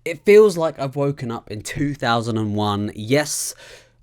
It feels like I've woken up in 2001. Yes,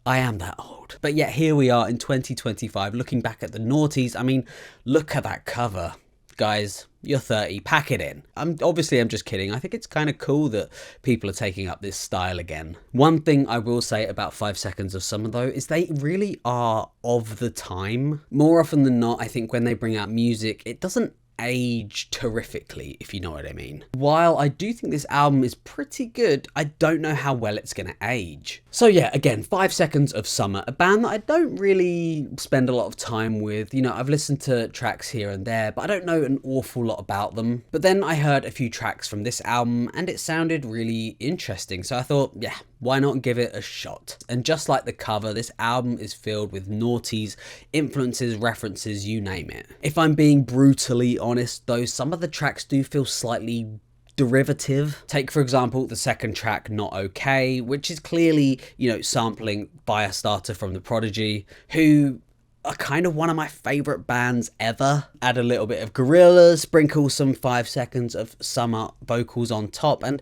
I am that old. But yet here we are in 2025 looking back at the noughties. I mean, look at that cover. Guys, you're 30, pack it in. I'm just kidding. I think it's kind of cool that people are taking up this style again. One thing I will say about 5 Seconds of Summer though is they really are of the time. More often than not, I think when they bring out music, it doesn't age terrifically, if you know what I mean. While I do think this album is pretty good, I don't know how well it's gonna age. So yeah, again, 5 Seconds of Summer, a band that I don't really spend a lot of time with. You know, I've listened to tracks here and there, but I don't know an awful lot about them. But then I heard a few tracks from this album and it sounded really interesting. So I thought, yeah, why not give it a shot? And just like the cover, this album is filled with noughties, influences, references, you name it. If I'm being brutally honest though, some of the tracks do feel slightly derivative. Take for example the second track, Not Okay, which is clearly, you know, sampling Firestarter from The Prodigy, who are kind of one of my favourite bands ever. Add a little bit of Gorillaz, sprinkle some 5 Seconds of Summer vocals on top, and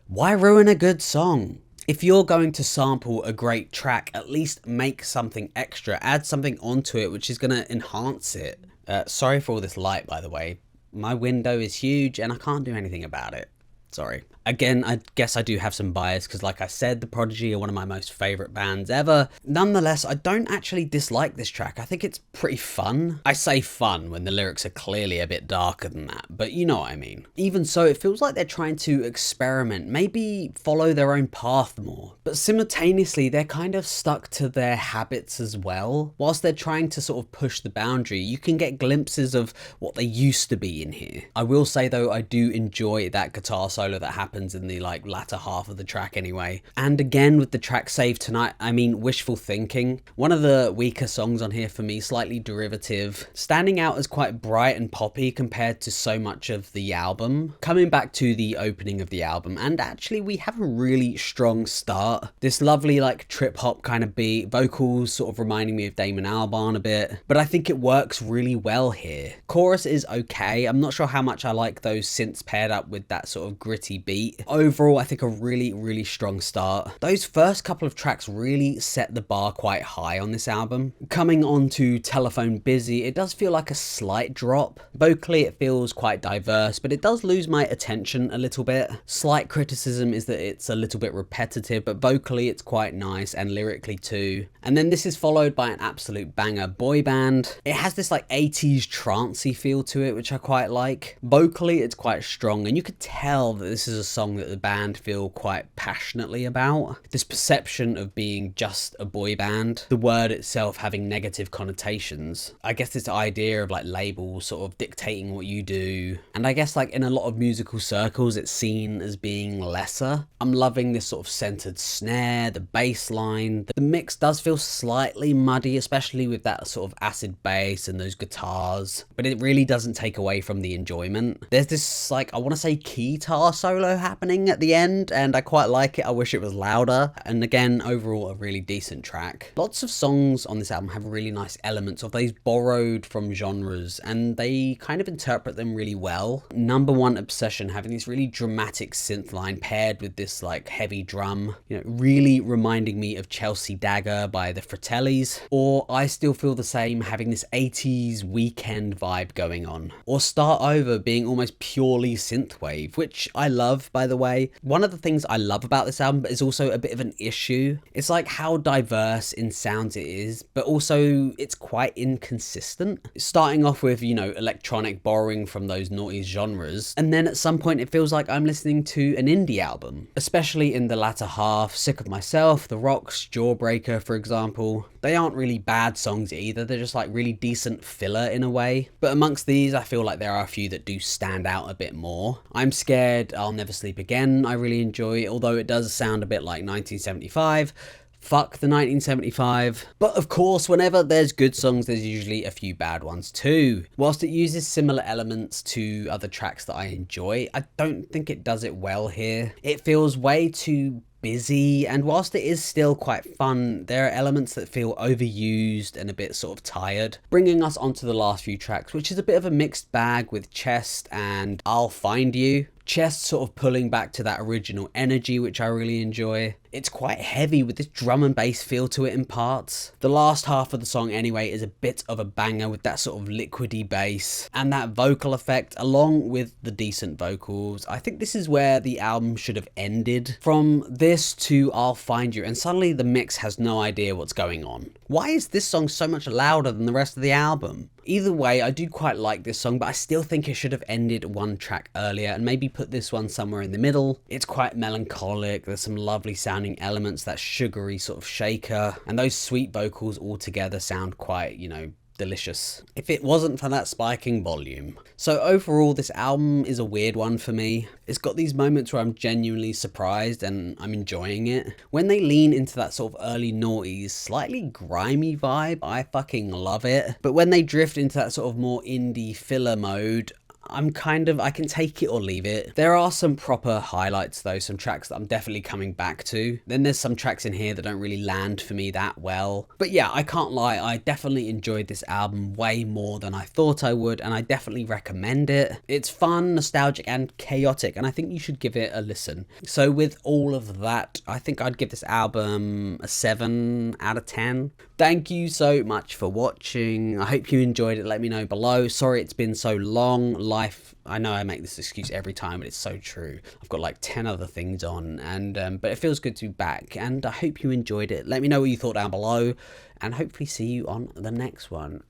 why ruin a good song? If you're going to sample a great track, at least make something extra, add something onto it which is going to enhance it. Sorry for all this light, by the way. My window is huge and I can't do anything about it. Sorry. Again, I guess I do have some bias because, like I said, The Prodigy are one of my most favourite bands ever. Nonetheless, I don't actually dislike this track. I think it's pretty fun. I say fun when the lyrics are clearly a bit darker than that, but you know what I mean. Even so, it feels like they're trying to experiment, maybe follow their own path more. But simultaneously, they're kind of stuck to their habits as well. Whilst they're trying to sort of push the boundary, you can get glimpses of what they used to be in here. I will say though, I do enjoy that guitar solo that happens in the latter half of the track anyway. And again with the track Save Tonight, I mean Wishful Thinking, one of the weaker songs on here for me, slightly derivative, standing out as quite bright and poppy compared to so much of the album. Coming back to the opening of the album, and actually we have a really strong start. This lovely trip hop kind of beat, vocals sort of reminding me of Damon Albarn a bit, but I think it works really well here. Chorus is okay. I'm not sure how much I like those synths paired up with that sort of gritty beat. Overall, I think a really strong start. Those first couple of tracks really set the bar quite high on this album. Coming on to Telephone Busy, it does feel like a slight drop. Vocally, it feels quite diverse, but it does lose my attention a little bit. Slight criticism is that it's a little bit repetitive, but vocally it's quite nice, and lyrically too. And then this is followed by an absolute banger, Boyband. It has this 80s trancey feel to it, which I quite like. Vocally, it's quite strong, and you could tell that this is a song that the band feel quite passionately about. This perception of being just a boy band, the word itself having negative connotations. I guess this idea of labels sort of dictating what you do, and I guess in a lot of musical circles it's seen as being lesser. I'm loving this sort of centered snare, the bass line. The mix does feel slightly muddy, especially with that sort of acid bass and those guitars, but it really doesn't take away from the enjoyment. There's this I want to say guitar solo happening at the end, and I quite like it. I wish it was louder. And again, overall a really decent track. Lots of songs on this album have really nice elements of those borrowed from genres, and they kind of interpret them really well. Number One Obsession having this really dramatic synth line paired with this heavy drum, you know, really reminding me of Chelsea Dagger by the Fratellis, or I Still Feel the Same having this 80s weekend vibe going on, or Start Over being almost purely synthwave, which I love, by the way. One of the things I love about this album, but is also a bit of an issue, it's how diverse in sounds it is, but also it's quite inconsistent. Starting off with, you know, electronic borrowing from those naughty genres, and then at some point it feels like I'm listening to an indie album, especially in the latter half. Sick of Myself, The Rock's Jawbreaker, for example. They aren't really bad songs either, they're just really decent filler in a way. But amongst these, I feel like there are a few that do stand out a bit more. I'm Scared, I'll Never Sleep Again, I really enjoy, although it does sound a bit like 1975. Fuck the 1975. But of course, whenever there's good songs, there's usually a few bad ones too. Whilst it uses similar elements to other tracks that I enjoy, I don't think it does it well here. It feels way too busy, and whilst it is still quite fun, there are elements that feel overused and a bit sort of tired. Bringing us onto the last few tracks, which is a bit of a mixed bag with Chest and I'll Find You. Chest sort of pulling back to that original energy, which I really enjoy. It's quite heavy with this drum and bass feel to it in parts. The last half of the song anyway is a bit of a banger with that sort of liquidy bass and that vocal effect along with the decent vocals. I think this is where the album should have ended. From this to I'll Find You, and suddenly the mix has no idea what's going on. Why is this song so much louder than the rest of the album? Either way, I do quite like this song, but I still think it should have ended one track earlier and maybe put this one somewhere in the middle. It's quite melancholic, there's some lovely sounding elements, that sugary sort of shaker, and those sweet vocals all together sound quite, you know, delicious if it wasn't for that spiking volume. So overall, this album is a weird one for me. It's got these moments where I'm genuinely surprised and I'm enjoying it. When they lean into that sort of early noughties, slightly grimy vibe, I fucking love it. But when they drift into that sort of more indie filler mode, I can take it or leave it. There are some proper highlights though, some tracks that I'm definitely coming back to. Then there's some tracks in here that don't really land for me that well. But yeah, I can't lie, I definitely enjoyed this album way more than I thought I would, and I definitely recommend it. It's fun, nostalgic, and chaotic, and I think you should give it a listen. So with all of that, I think I'd give this album a 7 out of 10. Thank you so much for watching. I hope you enjoyed it. Let me know below. Sorry it's been so long. Life, I know I make this excuse every time, but it's so true. I've got like 10 other things on, and but it feels good to be back, and I hope you enjoyed it. Let me know what you thought down below, and hopefully see you on the next one.